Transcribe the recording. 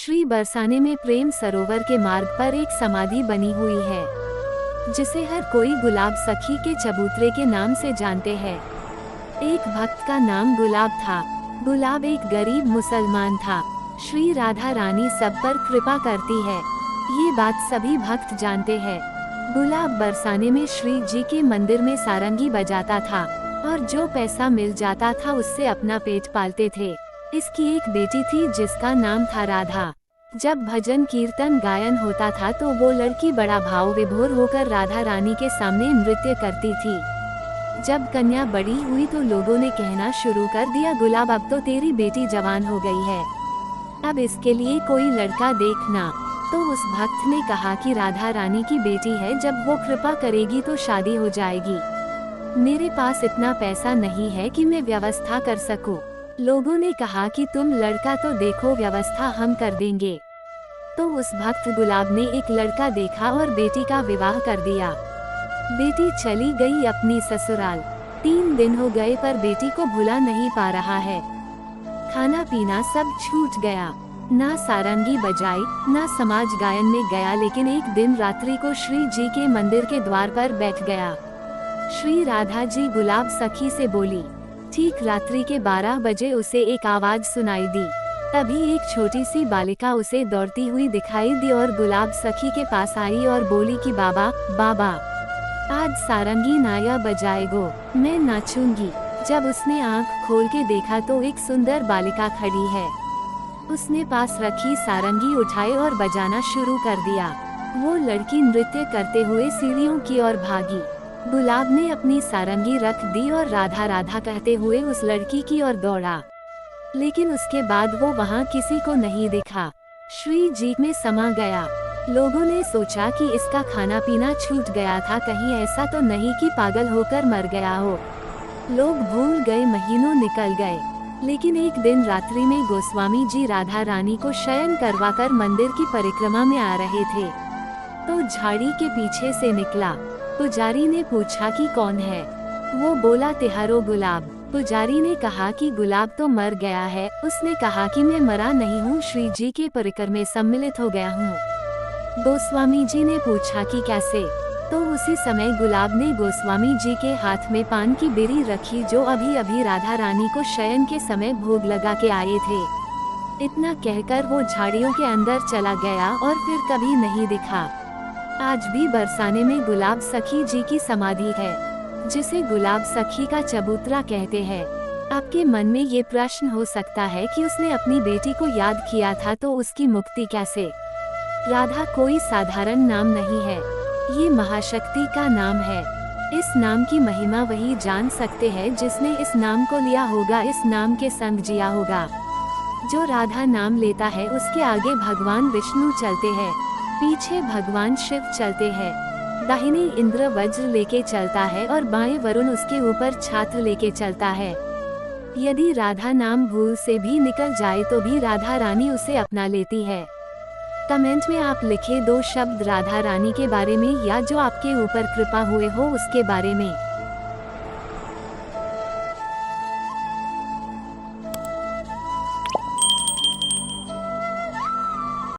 श्री बरसाने में प्रेम सरोवर के मार्ग पर एक समाधि बनी हुई है, जिसे हर कोई गुलाब सखी के चबूतरे के नाम से जानते हैं। एक भक्त का नाम गुलाब था। गुलाब एक गरीब मुसलमान था। श्री राधा रानी सब पर कृपा करती है, ये बात सभी भक्त जानते हैं। गुलाब बरसाने में श्री जी के मंदिर में सारंगी बजाता था और जो पैसा मिल जाता था उससे अपना पेट पालते थे। इसकी एक बेटी थी जिसका नाम था राधा। जब भजन कीर्तन गायन होता था तो वो लड़की बड़ा भाव विभोर होकर राधा रानी के सामने नृत्य करती थी। जब कन्या बड़ी हुई तो लोगों ने कहना शुरू कर दिया, गुलाब अब तो तेरी बेटी जवान हो गई है, अब इसके लिए कोई लड़का देखना। तो उस भक्त ने कहा कि राधा रानी की बेटी है, जब वो कृपा करेगी तो शादी हो जाएगी। मेरे पास इतना पैसा नहीं है कि मैं व्यवस्था कर सकूं। लोगों ने कहा कि तुम लड़का तो देखो, व्यवस्था हम कर देंगे। तो उस भक्त गुलाब ने एक लड़का देखा और बेटी का विवाह कर दिया। बेटी चली गई अपनी ससुराल। 3 दिन हो गए पर बेटी को भुला नहीं पा रहा है। खाना पीना सब छूट गया, ना सारंगी बजाई, ना समाज गायन में गया। लेकिन एक दिन रात्रि को श्री जी के मंदिर के द्वार पर बैठ गया। श्री राधा जी गुलाब सखी से बोली। ठीक रात्रि के 12 बजे उसे एक आवाज सुनाई दी। तभी एक छोटी सी बालिका उसे दौड़ती हुई दिखाई दी और गुलाब सखी के पास आई और बोली कि बाबा बाबा, आज सारंगी नाया बजाएगो, मैं नाचूंगी। जब उसने आंख खोल के देखा तो एक सुंदर बालिका खड़ी है। उसने पास रखी सारंगी उठाई और बजाना शुरू कर दिया। वो लड़की नृत्य करते हुए सीढ़ियों की ओर भागी। गुलाब ने अपनी सारंगी रख दी और राधा राधा कहते हुए उस लड़की की ओर दौड़ा। लेकिन उसके बाद वो वहाँ किसी को नहीं दिखा। श्री जी में समा गया। लोगों ने सोचा कि इसका खाना पीना छूट गया था, कहीं ऐसा तो नहीं कि पागल होकर मर गया हो। लोग भूल गए, महीनों निकल गए। लेकिन एक दिन रात्रि में गोस्वामी जी राधा रानी को शयन करवाकर मंदिर की परिक्रमा में आ रहे थे, तो झाड़ी के पीछे से निकला। पुजारी ने पूछा कि कौन है। वो बोला, तिहारो गुलाब। पुजारी ने कहा कि गुलाब तो मर गया है। उसने कहा कि मैं मरा नहीं हूँ, श्री जी के परिकर में सम्मिलित हो गया हूँ। गोस्वामी जी ने पूछा कि कैसे। तो उसी समय गुलाब ने गोस्वामी जी के हाथ में पान की बीड़ी रखी, जो अभी अभी राधा रानी को शयन के समय भोग लगा के आए थे। इतना कहकर वो झाड़ियों के अंदर चला गया और फिर कभी नहीं दिखा। आज भी बरसाने में गुलाब सखी जी की समाधि है, जिसे गुलाब सखी का चबूतरा कहते हैं। आपके मन में ये प्रश्न हो सकता है कि उसने अपनी बेटी को याद किया था तो उसकी मुक्ति कैसे। राधा कोई साधारण नाम नहीं है, ये महाशक्ति का नाम है। इस नाम की महिमा वही जान सकते हैं जिसने इस नाम को लिया होगा, इस नाम के संग जिया होगा। जो राधा नाम लेता है उसके आगे भगवान विष्णु चलते हैं, पीछे भगवान शिव चलते हैं। दाहिने इंद्र वज्र लेके चलता है और बाएं वरुण उसके ऊपर छात्र लेके चलता है। यदि राधा नाम भूल से भी निकल जाए तो भी राधा रानी उसे अपना लेती है। कमेंट में आप लिखे 2 शब्द राधा रानी के बारे में या जो आपके ऊपर कृपा हुए हो उसके बारे में।